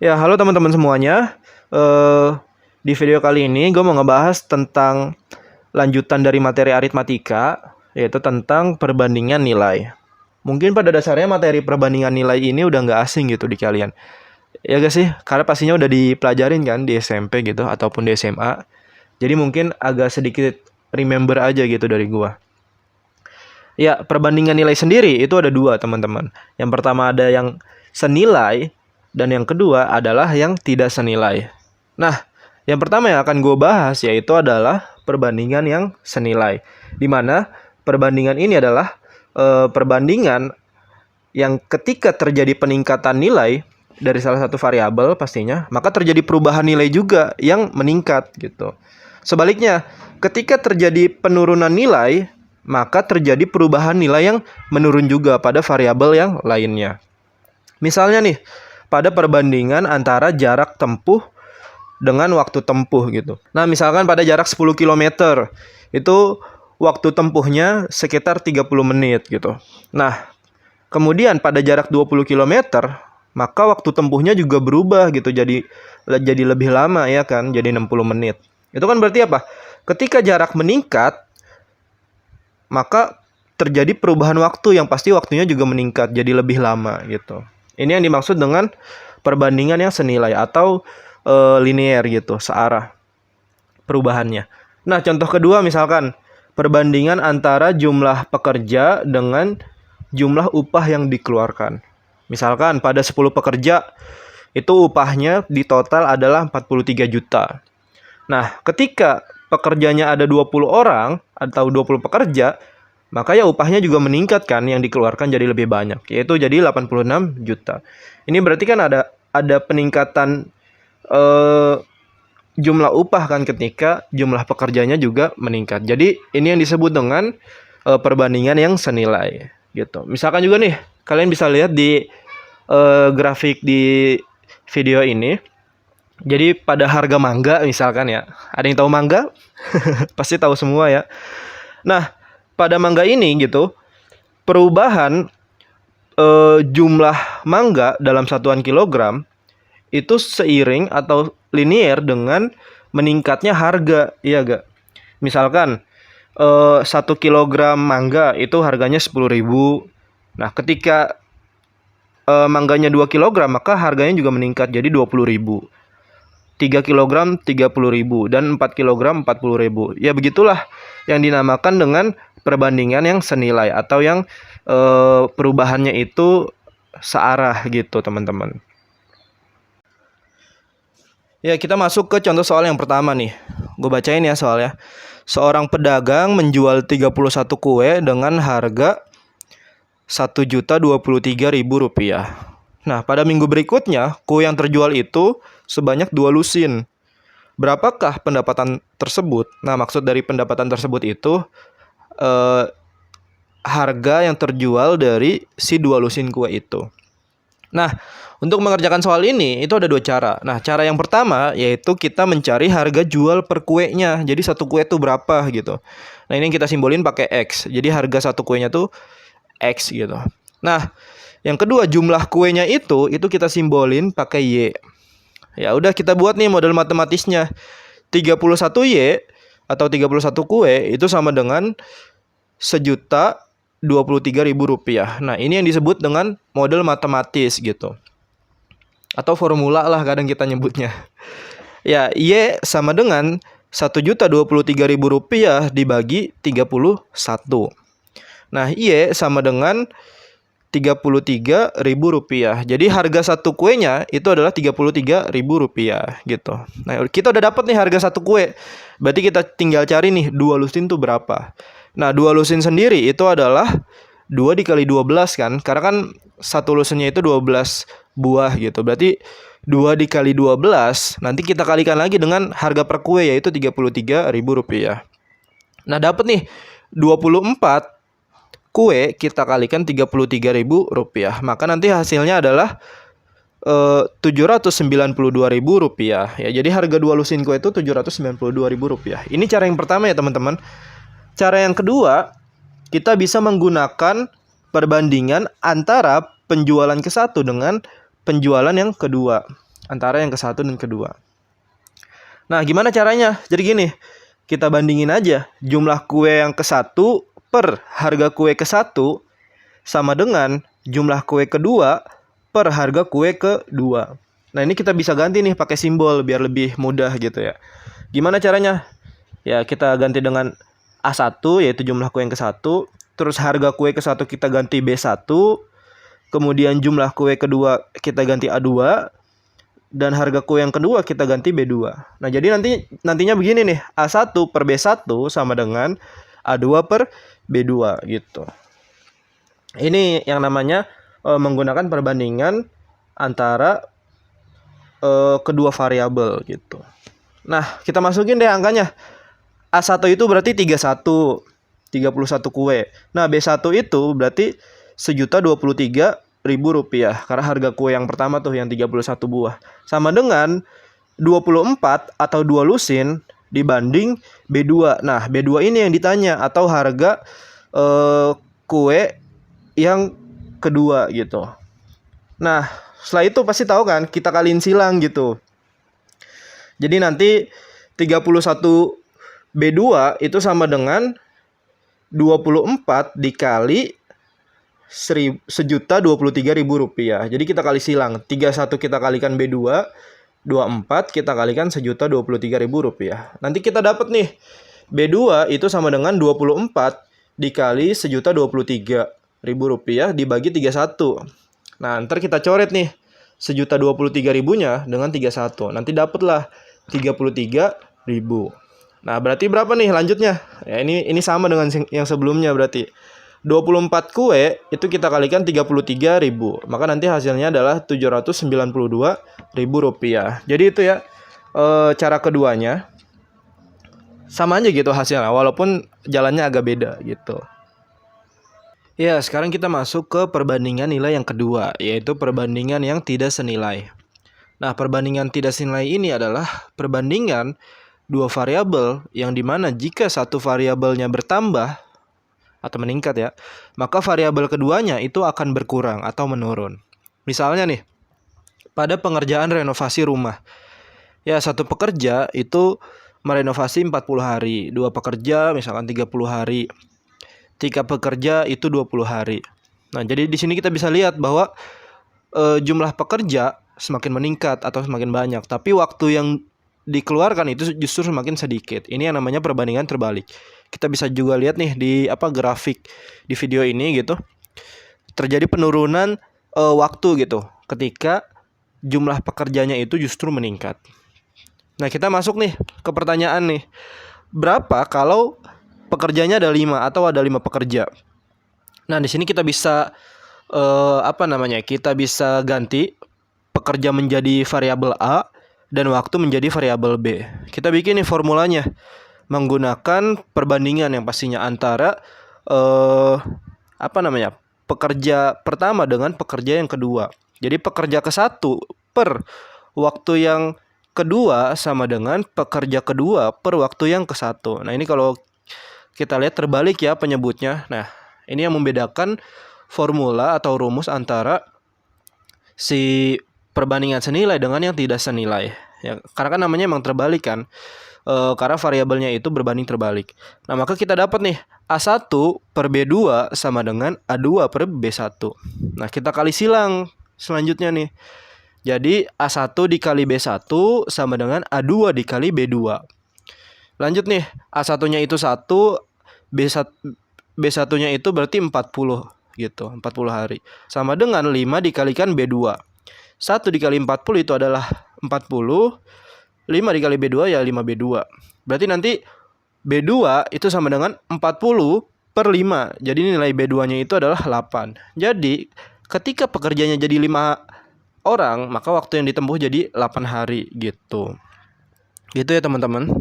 Ya, halo teman-teman semuanya. Eh, di video kali ini gue mau ngebahas tentang lanjutan dari materi aritmatika, yaitu tentang perbandingan nilai. Mungkin pada dasarnya materi perbandingan nilai ini udah nggak asing gitu di kalian. Ya gak sih? Karena pastinya udah dipelajarin kan di SMP gitu, ataupun di SMA. Jadi mungkin agak sedikit remember aja gitu dari gua. Ya, perbandingan nilai sendiri itu ada dua, teman-teman. Yang pertama ada yang senilai, dan yang kedua adalah yang tidak senilai. Nah, yang pertama yang akan gue bahas yaitu adalah perbandingan yang senilai. Di mana perbandingan ini adalah perbandingan yang ketika terjadi peningkatan nilai dari salah satu variabel pastinya, maka terjadi perubahan nilai juga yang meningkat gitu. Sebaliknya, ketika terjadi penurunan nilai, maka terjadi perubahan nilai yang menurun juga pada variabel yang lainnya. Misalnya nih, pada perbandingan antara jarak tempuh dengan waktu tempuh gitu. Nah, misalkan pada jarak 10 km, itu waktu tempuhnya sekitar 30 menit gitu. Nah, kemudian pada jarak 20 km, maka waktu tempuhnya juga berubah gitu, jadi lebih lama ya kan, jadi 60 menit. Itu kan berarti apa? Ketika jarak meningkat, maka terjadi perubahan waktu yang pasti waktunya juga meningkat, jadi lebih lama gitu. Ini yang dimaksud dengan perbandingan yang senilai atau linear gitu, searah perubahannya. Nah, contoh kedua misalkan perbandingan antara jumlah pekerja dengan jumlah upah yang dikeluarkan. Misalkan pada 10 pekerja itu upahnya di total adalah 43 juta. Nah, ketika pekerjanya ada 20 orang atau 20 pekerja, maka ya upahnya juga meningkat kan, yang dikeluarkan jadi lebih banyak, yaitu jadi 86 juta. Ini berarti kan ada peningkatan jumlah upah kan ketika jumlah pekerjanya juga meningkat. Jadi ini yang disebut dengan perbandingan yang senilai gitu. Misalkan juga nih, kalian bisa lihat di grafik di video ini. Jadi pada harga mangga misalkan ya. Ada yang tahu mangga? Pasti tahu semua ya. Nah, pada mangga ini gitu, perubahan jumlah mangga dalam satuan kilogram itu seiring atau linear dengan meningkatnya harga, iya gak? Misalkan 1 kilogram mangga itu harganya 10.000. Nah, ketika mangganya 2 kilogram, maka harganya juga meningkat jadi 20.000. 3 kilogram 30.000 dan 4 kilogram 40.000. Ya begitulah yang dinamakan dengan perbandingan yang senilai atau yang perubahannya itu searah gitu, teman-teman. Ya, kita masuk ke contoh soal yang pertama nih. Gue bacain ya soalnya. Seorang pedagang menjual 31 kue dengan harga Rp1.023.000. Nah, pada minggu berikutnya, kue yang terjual itu sebanyak 2 lusin. Berapakah pendapatan tersebut? Nah, maksud dari pendapatan tersebut itu harga yang terjual dari si 2 lusin kue itu. Nah, untuk mengerjakan soal ini, itu ada 2 cara. Nah, cara yang pertama yaitu kita mencari harga jual per kuenya. Jadi satu kue itu berapa gitu. Nah, ini yang kita simbolin pakai X. Jadi harga satu kuenya tuh X gitu. Nah, yang kedua jumlah kuenya itu kita simbolin pakai Y. Ya udah, kita buat nih model matematisnya. 31 Y atau 31 kue itu sama dengan Rp1.023.000. Nah, ini yang disebut dengan model matematis gitu. Atau formula lah kadang kita nyebutnya. Ya, Y sama dengan Rp1.023.000 dibagi 31. Nah, Y sama dengan Rp33.000. Jadi harga satu kuenya itu adalah Rp33.000 gitu. Nah, kita udah dapat nih harga satu kue. Berarti kita tinggal cari nih 2 lusin tuh berapa. Nah, 2 lusin sendiri itu adalah 2 dikali 12 kan. Karena kan satu lusinnya itu 12 buah gitu. Berarti 2 dikali 12, nanti kita kalikan lagi dengan harga per kue yaitu Rp33.000. Nah, dapat nih 24 kue kita kalikan Rp33.000. Maka nanti hasilnya adalah Rp792.000 ya. Jadi harga 2 lusin kue itu Rp792.000. Ini cara yang pertama ya, teman-teman. Cara yang kedua, kita bisa menggunakan perbandingan antara penjualan ke-1 dengan penjualan yang kedua. antara yang ke-1 dan kedua. Nah, gimana caranya? Jadi gini, kita bandingin aja jumlah kue yang ke-1 per harga kue ke-1 sama dengan jumlah kue kedua per harga kue kedua. Nah, ini kita bisa ganti nih pakai simbol biar lebih mudah gitu ya. Gimana caranya? Ya, kita ganti dengan A1 yaitu jumlah kue yang ke-1, terus harga kue ke-1 kita ganti B1, kemudian jumlah kue kedua kita ganti A2, dan harga kue yang kedua kita ganti B2. Nah, jadi nantinya begini nih, A1 per B1 sama dengan A2 per B2 gitu. Ini yang namanya menggunakan perbandingan antara kedua variabel gitu. Nah, kita masukin deh angkanya. A1 itu berarti 31 kue. Nah, B1 itu berarti 1.023.000 rupiah. Karena harga kue yang pertama tuh yang 31 buah. Sama dengan 24 atau 2 lusin dibanding B2. Nah, B2 ini yang ditanya atau harga kue yang kedua gitu. Nah, setelah itu pasti tahu kan, kita kaliin silang gitu. Jadi nanti 31 B2 itu sama dengan 24 dikali 1.023.000 rupiah. Jadi kita kali silang. 31 kita kalikan B2, 24 kita kalikan 1.023.000 rupiah. Nanti kita dapat nih B2 itu sama dengan 24 dikali 1.023.000 rupiah dibagi 31. Nah, ntar kita coret nih 1.023.000-nya dengan 31. Nanti dapatlah 33.000. Nah, berarti berapa nih lanjutnya? Ya, ini sama dengan yang sebelumnya berarti. 24 kue itu kita kalikan 33.000. Maka nanti hasilnya adalah 792.000 rupiah. Jadi itu ya cara keduanya. Sama aja gitu hasilnya, walaupun jalannya agak beda gitu. Ya, sekarang kita masuk ke perbandingan nilai yang kedua, yaitu perbandingan yang tidak senilai. Nah, perbandingan tidak senilai ini adalah perbandingan dua variabel yang dimana jika satu variabelnya bertambah atau meningkat ya, maka variabel keduanya itu akan berkurang atau menurun. Misalnya nih, pada pengerjaan renovasi rumah. Ya, satu pekerja itu merenovasi 40 hari, dua pekerja misalkan 30 hari. 3 pekerja itu 20 hari. Nah, jadi di sini kita bisa lihat bahwa jumlah pekerja semakin meningkat atau semakin banyak, tapi waktu yang dikeluarkan itu justru semakin sedikit. Ini yang namanya perbandingan terbalik. Kita bisa juga lihat nih di grafik di video ini gitu. Terjadi penurunan waktu gitu ketika jumlah pekerjanya itu justru meningkat. Nah, kita masuk nih ke pertanyaan nih. Berapa kalau pekerjanya ada 5 atau ada 5 pekerja? Nah, di sini kita bisa kita bisa ganti pekerja menjadi variabel A dan waktu menjadi variabel B. Kita bikin nih formulanya menggunakan perbandingan yang pastinya antara pekerja pertama dengan pekerja yang kedua. Jadi pekerja ke-1 per waktu yang kedua sama dengan pekerja kedua per waktu yang ke-1. Nah, ini kalau kita lihat terbalik ya penyebutnya. Nah, ini yang membedakan formula atau rumus antara si perbandingan senilai dengan yang tidak senilai. Ya, karena kan namanya emang terbalik kan. Karena variabelnya itu berbanding terbalik. Nah, maka kita dapat nih A1 per B2 sama dengan A2 per B1. Nah, kita kali silang selanjutnya nih. Jadi A1 dikali B1 sama dengan A2 dikali B2. Lanjut nih, A1-nya itu 1, B1-nya itu berarti 40 gitu, 40 hari. Sama dengan 5 dikalikan B2. 1 dikali 40 itu adalah 40. 5 dikali B2 ya 5B2. Berarti nanti B2 itu sama dengan 40 per 5. Jadi nilai B2-nya itu adalah 8. Jadi ketika pekerjanya jadi 5 orang, maka waktu yang ditempuh jadi 8 hari gitu. Gitu ya teman-teman.